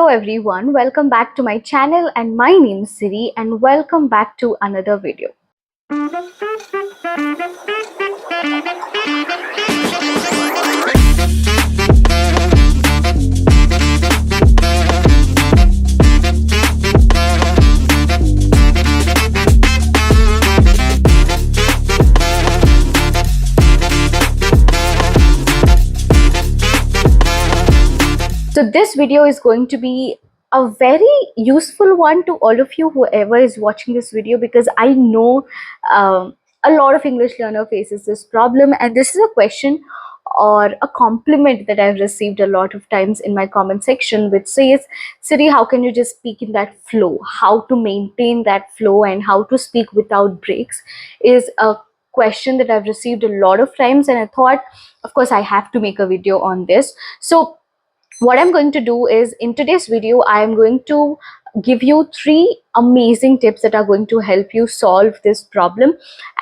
Hello everyone, welcome back to my channel and my name is Siri and welcome back to another video. So this video is going to be a very useful one to all of you, whoever is watching this video, because I know a lot of English learner faces this problem, and this is a question or a compliment that I've received a lot of times in my comment section, which says, Siri, how can you just speak in that flow? How to maintain that flow and how to speak without breaks is a question that I've received a lot of times, and I thought, of course, I have to make a video on this. So what I'm going to do is, in today's video, I am going to give you 3 amazing tips that are going to help you solve this problem.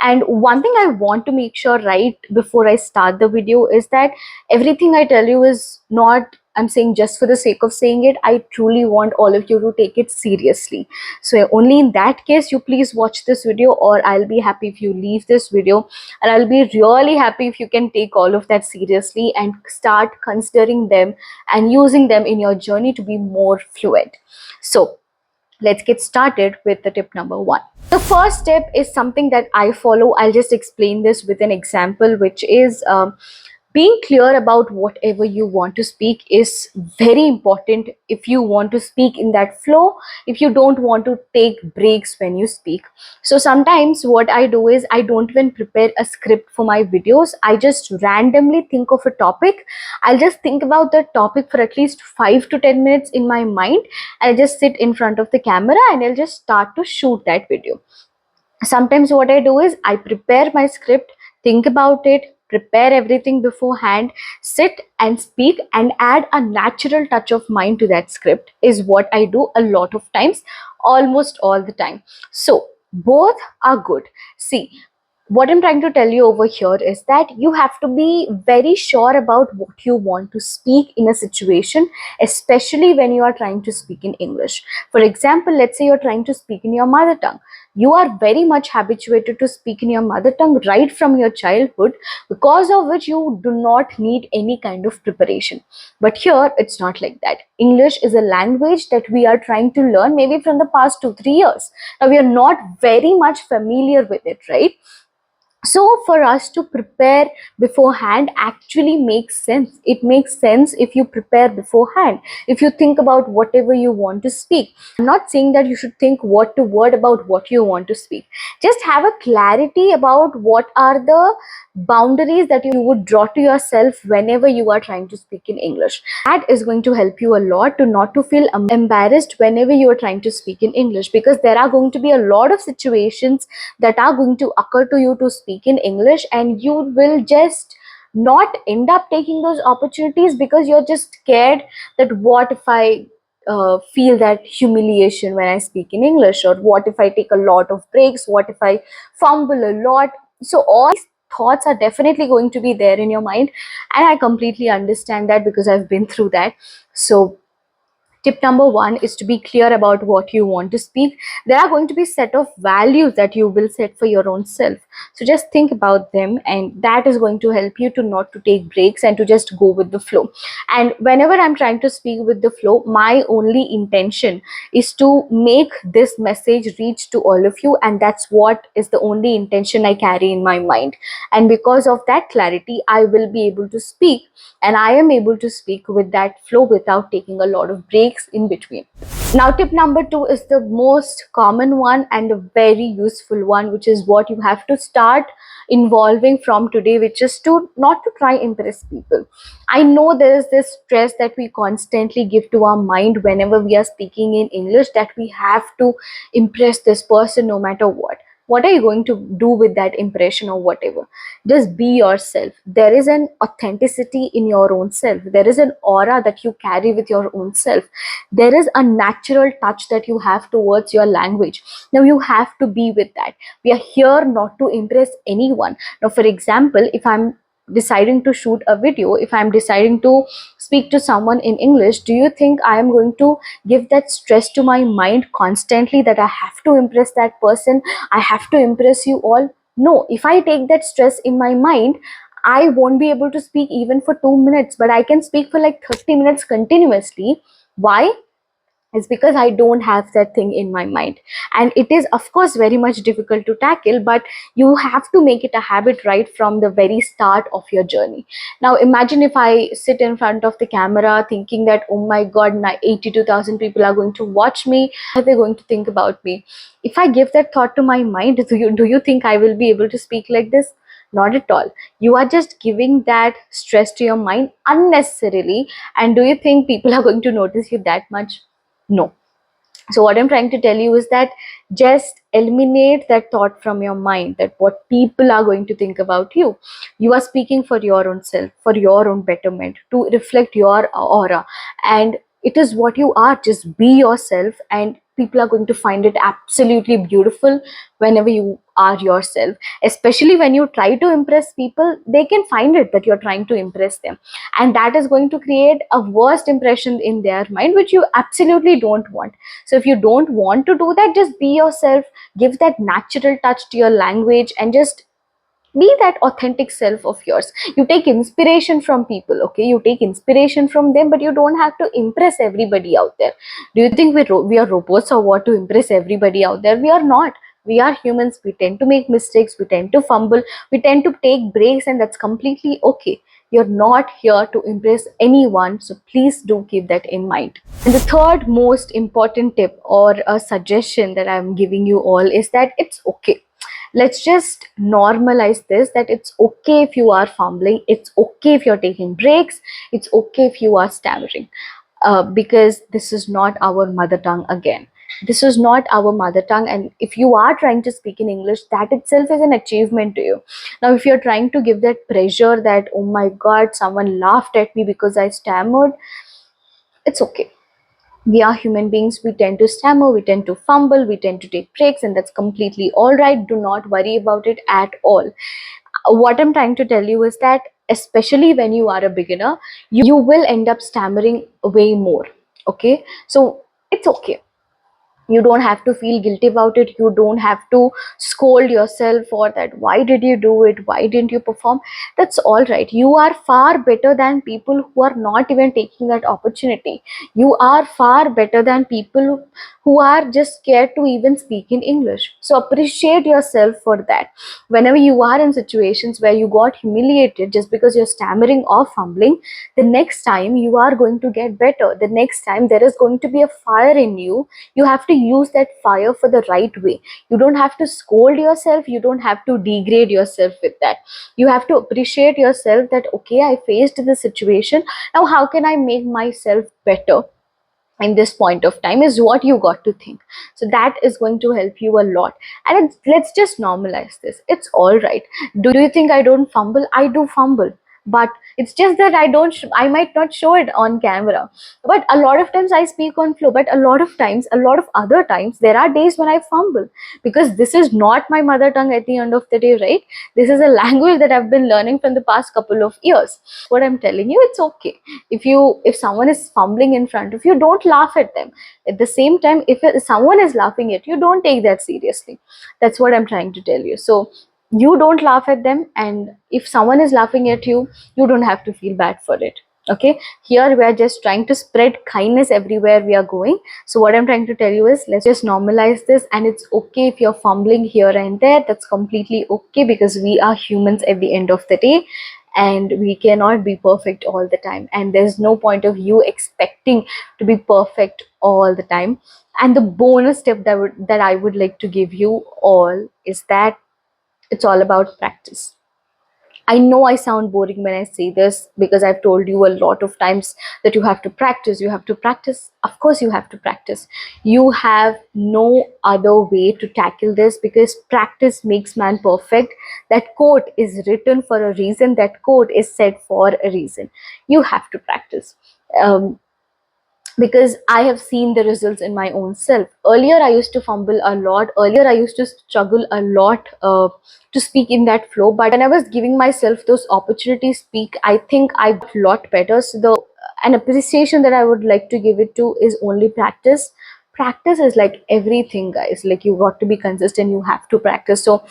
And one thing I want to make sure right before I start the video is that everything I tell you is not I'm saying just for the sake of saying it. I truly want all of you to take it seriously. So only in that case, you please watch this video, or I'll be happy if you leave this video, and I'll be really happy if you can take all of that seriously and start considering them and using them in your journey to be more fluent. So let's get started with the tip number 1. The first tip is something that I follow. I'll just explain this with an example, which is being clear about whatever you want to speak is very important if you want to speak in that flow, if you don't want to take breaks when you speak. So sometimes what I do is, I don't even prepare a script for my videos. I just randomly think of a topic. I'll just think about the topic for at least 5 to 10 minutes in my mind. I'll just sit in front of the camera and I'll just start to shoot that video. Sometimes what I do is, I prepare my script, think about it, prepare everything beforehand, sit and speak and add a natural touch of mine to that script is what I do a lot of times, almost all the time. So both are good. See, what I'm trying to tell you over here is that you have to be very sure about what you want to speak in a situation, especially when you are trying to speak in English. For example, let's say you're trying to speak in your mother tongue. You are very much habituated to speak in your mother tongue right from your childhood, because of which you do not need any kind of preparation. But here, it's not like that. English is a language that we are trying to learn maybe from the past 2-3 years. Now, we are not very much familiar with it, right? So for us to prepare beforehand actually makes sense. It makes sense if you prepare beforehand, if you think about whatever you want to speak. I'm not saying that you should think word to word about what you want to speak. Just have a clarity about what are the boundaries that you would draw to yourself whenever you are trying to speak in English. That is going to help you a lot to not to feel embarrassed whenever you are trying to speak in English, because there are going to be a lot of situations that are going to occur to you to speak in English, and you will just not end up taking those opportunities because you're just scared that what if I feel that humiliation when I speak in English, or what if I take a lot of breaks, what if I fumble a lot. So all these thoughts are definitely going to be there in your mind, and I completely understand that because I've been through that. So tip number 1 is to be clear about what you want to speak. There are going to be set of values that you will set for your own self. So just think about them, and that is going to help you to not to take breaks and to just go with the flow. And whenever I'm trying to speak with the flow, my only intention is to make this message reach to all of you, and that's what is the only intention I carry in my mind. And because of that clarity, I will be able to speak, and I am able to speak with that flow without taking a lot of breaks in between. Now, tip number 2 is the most common one and a very useful one, which is what you have to start involving from today, which is to not to try impress people. I know there is this stress that we constantly give to our mind whenever we are speaking in English, that we have to impress this person no matter what. What are you going to do with that impression or whatever? Just be yourself. There is an authenticity in your own self. There is an aura that you carry with your own self. There is a natural touch that you have towards your language. Now you have to be with that. We are here not to impress anyone. Now, for example, if I'm deciding to shoot a video, if I'm deciding to speak to someone in English, do you think I am going to give that stress to my mind constantly, that I have to impress that person, I have to impress you all? No. If I take that stress in my mind, I won't be able to speak even for 2 minutes, but I can speak for like 30 minutes continuously. Why? Is because I don't have that thing in my mind. And it is of course very much difficult to tackle, but you have to make it a habit right from the very start of your journey. Now imagine if I sit in front of the camera thinking that, oh my god, 82,000 people are going to watch me, what are they going to think about me? If I give that thought to my mind, do you think I will be able to speak like this? Not at all. You are just giving that stress to your mind unnecessarily. And do you think people are going to notice you that much? No. So what I'm trying to tell you is that just eliminate that thought from your mind, that what people are going to think about you. You are speaking for your own self, for your own betterment, to reflect your aura, and it is what you are. Just be yourself, and people are going to find it absolutely beautiful whenever you are yourself. Especially when you try to impress people, they can find it that you're trying to impress them, and that is going to create a worst impression in their mind, which you absolutely don't want. So if you don't want to do that, just be yourself, give that natural touch to your language, and just be that authentic self of yours. You take inspiration from people, okay, you take inspiration from them, but you don't have to impress everybody out there. Do you think we are robots or what, to impress everybody out there? We are not. We are humans. We tend to make mistakes, we tend to fumble, we tend to take breaks, and that's completely okay. You're not here to impress anyone, so please do keep that in mind. And the third most important tip or a suggestion that I'm giving you all is that it's okay. Let's just normalize this, that it's okay if you are fumbling, it's okay if you're taking breaks, it's okay if you are stammering, because this is not our mother tongue. Again, this is not our mother tongue, and if you are trying to speak in English, that itself is an achievement to you. Now if you're trying to give that pressure that, oh my god, someone laughed at me because I stammered, it's okay. We are human beings, we tend to stammer, we tend to fumble, we tend to take breaks, and that's completely all right. Do not worry about it at all. What I'm trying to tell you is that, especially when you are a beginner, you will end up stammering way more. Okay, so it's okay. You don't have to feel guilty about it, you don't have to scold yourself for that, why did you do it, why didn't you perform? That's all right. You are far better than people who are not even taking that opportunity. You are far better than people who are just scared to even speak in English. So appreciate yourself for that. Whenever you are in situations where you got humiliated just because you're stammering or fumbling, the next time you are going to get better. The next time there is going to be a fire in you, you have to use that fire for the right way. You don't have to scold yourself, you don't have to degrade yourself with that. You have to appreciate yourself that, okay, I faced the situation, now how can I make myself better in this point of time, is what you got to think. So that is going to help you a lot. And let's just normalize this, it's all right. Do you think I don't fumble? I do fumble, but it's just that I might not show it on camera. But a lot of times I speak on flow, but a lot of times, a lot of other times, there are days when I fumble, because this is not my mother tongue at the end of the day, right? This is a language that I've been learning from the past couple of years. What I'm telling you, it's okay. If someone is fumbling in front of you, don't laugh at them. At the same time, if someone is laughing at you, don't take that seriously. That's what I'm trying to tell you. So you don't laugh at them, and if someone is laughing at you, you don't have to feel bad for it. Okay, here we are just trying to spread kindness everywhere we are going. So what I'm trying to tell you is, let's just normalize this, and it's okay if you're fumbling here and there. That's completely okay, because we are humans at the end of the day, and we cannot be perfect all the time, and there's no point of you expecting to be perfect all the time. And the bonus tip that I would like to give you all is that it's all about practice. I know I sound boring when I say this, because I've told you a lot of times that you have to practice, you have to practice. Of course, you have to practice. You have no other way to tackle this, because practice makes man perfect. That quote is written for a reason, that quote is said for a reason. You have to practice. Um, because I have seen the results in my own self. Earlier, I used to fumble a lot. Earlier, I used to struggle a lot to speak in that flow. But when I was giving myself those opportunities to speak, I think I got a lot better. So the an appreciation that I would like to give it to is only practice. Practice is like everything, guys. Like you got to be consistent. You have to practice. So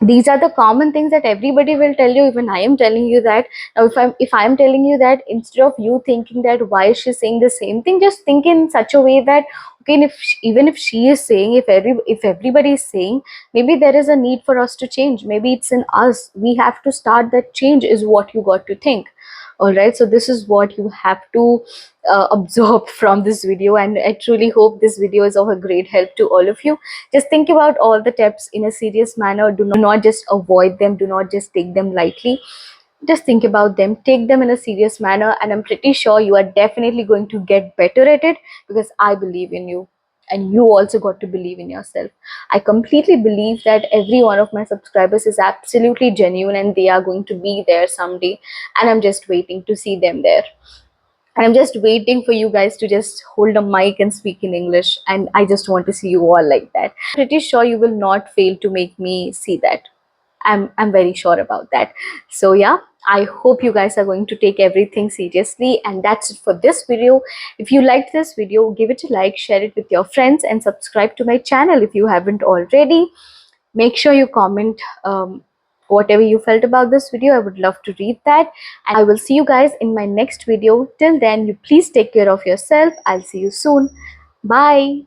these are the common things that everybody will tell you. Even I am telling you that. Now if I'm telling you that, instead of you thinking that why is she saying the same thing, just think in such a way that okay, and even if she is saying, if everybody is saying, maybe there is a need for us to change. Maybe it's in us. We have to start that change, is what you got to think. All right, so this is what you have to absorb from this video, and I truly hope this video is of a great help to all of you. Just think about all the tips in a serious manner. Do not just avoid them, do not just take them lightly. Just think about them, take them in a serious manner, and I'm pretty sure you are definitely going to get better at it, because I believe in you, and you also got to believe in yourself. I completely believe that every one of my subscribers is absolutely genuine, and they are going to be there someday, and I'm just waiting to see them there. And I'm just waiting for you guys to just hold a mic and speak in English, and I just want to see you all like that. Pretty sure you will not fail to make me see that. I'm very sure about that. So yeah, I hope you guys are going to take everything seriously, and that's it for this video. If you liked this video, give it a like, share it with your friends, and subscribe to my channel if you haven't already. Make sure you comment whatever you felt about this video. I would love to read that, and I will see you guys in my next video. Till then, you please take care of yourself. I'll see you soon. Bye.